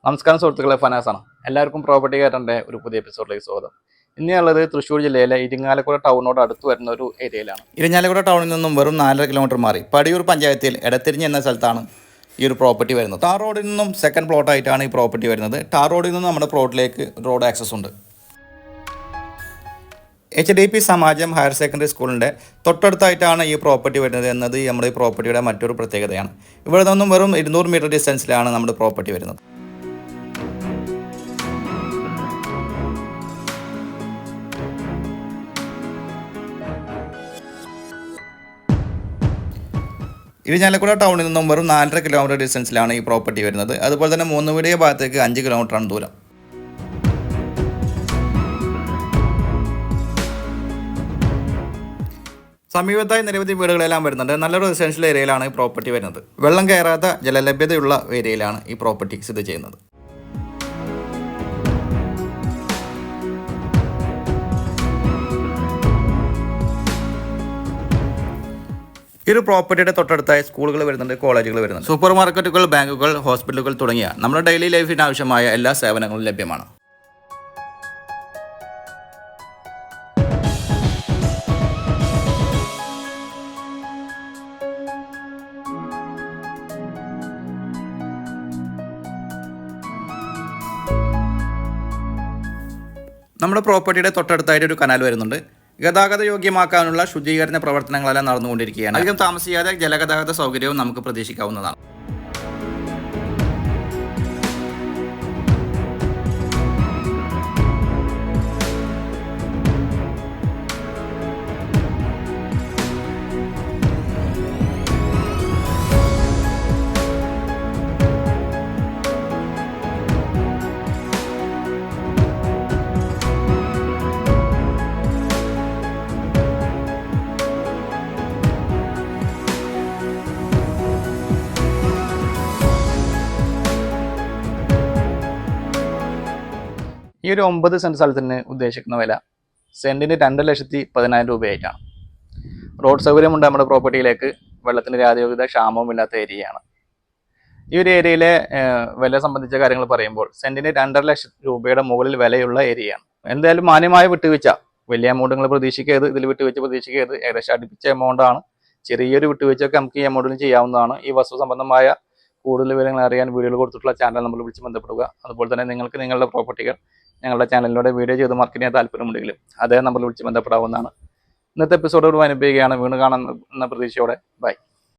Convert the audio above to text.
നമസ്കാരം സുഹൃത്തുക്കളെ, ഫനാസാണ്. എല്ലാവർക്കും പ്രോപ്പർട്ടി കയറ്റേണ്ട ഒരു പുതിയ എപ്പിസോഡിലേക്ക് സ്വാഗതം. ഇനിയുള്ളത് തൃശ്ശൂർ ജില്ലയിലെ ഇരിങ്ങാലക്കുട ടൗണിനോട് അടുത്ത് വരുന്ന ഒരു ഏരിയയിലാണ്. ഇരിങ്ങാലക്കുട ടൗണിൽ നിന്നും വെറും 4.5 കിലോമീറ്റർ മാറി പടിയൂർ പഞ്ചായത്തിൽ എടത്തിരിഞ്ഞ് എന്ന സ്ഥലത്താണ് ഈ ഒരു പ്രോപ്പർട്ടി വരുന്നത്. ടാർ റോഡിൽ നിന്നും സെക്കൻഡ് പ്ലോട്ടായിട്ടാണ് ഈ പ്രോപ്പർട്ടി വരുന്നത്. ടാർ റോഡിൽ നിന്നും നമ്മുടെ പ്ലോട്ടിലേക്ക് റോഡ് ആക്സസ് ഉണ്ട്. HDP സമാജം ഹയർ സെക്കൻഡറി സ്കൂളിൻ്റെ തൊട്ടടുത്തായിട്ടാണ് ഈ പ്രോപ്പർട്ടി വരുന്നത് എന്നത് നമ്മുടെ ഈ പ്രോപ്പർട്ടിയുടെ മറ്റൊരു പ്രത്യേകതയാണ്. ഇവിടെ നിന്നും വെറും 200 മീറ്റർ ഡിസ്റ്റൻസിലാണ് നമ്മുടെ പ്രോപ്പർട്ടി വരുന്നത്. ഇരിഞ്ഞാലക്കുട ടൗണിൽ നിന്നും വെറും 4.5 കിലോമീറ്റർ ഡിസ്റ്റൻസിലാണ് ഈ പ്രോപ്പർട്ടി വരുന്നത്. അതുപോലെ തന്നെ മൂന്നുവീടിയ ഭാഗത്തേക്ക് 5 കിലോമീറ്ററാണ് ദൂരം. സമീപത്തായി നിരവധി വീടുകളെല്ലാം വരുന്നുണ്ട്. നല്ലൊരു റെസിഡൻഷ്യൽ ഏരിയയിലാണ് ഈ പ്രോപ്പർട്ടി വരുന്നത്. വെള്ളം കയറാത്ത ജലലഭ്യതയുള്ള ഏരിയയിലാണ് ഈ പ്രോപ്പർട്ടി സ്ഥിതി ചെയ്യുന്നത്. ഈ ഒരു പ്രോപ്പർട്ടിയുടെ തൊട്ടടുത്തായി സ്കൂളുകൾ വരുന്നുണ്ട്, കോളേജുകൾ വരുന്നുണ്ട്, സൂപ്പർ മാർക്കറ്റുകൾ, ബാങ്കുകൾ, ഹോസ്പിറ്റലുകൾ തുടങ്ങിയ നമ്മുടെ ഡെയിലി ലൈഫിന് ആവശ്യമായ എല്ലാ സേവനങ്ങളും ലഭ്യമാണ്. നമ്മുടെ പ്രോപ്പർട്ടിയുടെ തൊട്ടടുത്തായിട്ട് ഒരു കനാൽ വരുന്നുണ്ട്. ഗതാഗത യോഗ്യമാക്കാനുള്ള ശുചീകരണ പ്രവർത്തനങ്ങളെല്ലാം നടന്നുകൊണ്ടിരിക്കുകയാണ്. അധികം താമസിയാതെ ജലഗതാഗത സൗകര്യവും നമുക്ക് പ്രതീക്ഷിക്കാവുന്നതാണ്. ഈ ഒരു 9 സെൻറ്റ് സ്ഥലത്തിന് ഉദ്ദേശിക്കുന്ന വില സെൻറ്റിന് 2,10,000 രൂപയായിട്ടാണ്. റോഡ് സൗകര്യമുണ്ട് നമ്മുടെ പ്രോപ്പർട്ടിയിലേക്ക്. വെള്ളത്തിന് യാതൊരുവിധ ക്ഷാമവും ഇല്ലാത്ത ഏരിയയാണ്. ഈ ഒരു ഏരിയയിലെ വില സംബന്ധിച്ച കാര്യങ്ങൾ പറയുമ്പോൾ സെൻറ്റിന് 2,50,000 രൂപയുടെ മുകളിൽ വിലയുള്ള ഏരിയയാണ്. എന്തായാലും മാന്യമായ വിട്ടുവീഴ്ച, വലിയ എമൗണ്ടുകൾ പ്രതീക്ഷിക്കരുത്. ഇതിൽ വിട്ടുവീഴ്ച പ്രതീക്ഷിക്കരുത്. ഏകദേശം അടുപ്പിച്ച എമൗണ്ടാണ്. ചെറിയൊരു വിട്ടുവീഴ്ചയൊക്കെ നമുക്ക് ഈ എമൗണ്ടിൽ ചെയ്യാവുന്നതാണ്. ഈ വസ്തു സംബന്ധമായ കൂടുതൽ വിവരങ്ങൾ അറിയാൻ വീഡിയോയിൽ കൊടുത്തിട്ടുള്ള ചാനൽ നമ്മൾ വിളിച്ച് ബന്ധപ്പെടുക. അതുപോലെ തന്നെ നിങ്ങൾക്ക് നിങ്ങളുടെ പ്രോപ്പർട്ടികൾ ഞങ്ങളുടെ ചാനലിലൂടെ വീഡിയോ ചെയ്ത് മാർക്കറ്റ് ചെയ്യാൻ താല്പര്യമുണ്ടെങ്കിലും അതേ നമ്പറിൽ വിളിച്ച് ബന്ധപ്പെടാവുന്നതാണ്. ഇന്നത്തെ എപ്പിസോഡോട് അനുഭവിക്കുകയാണ്. വീണ്ടും കാണുന്ന പ്രതീക്ഷയോടെ ബൈ.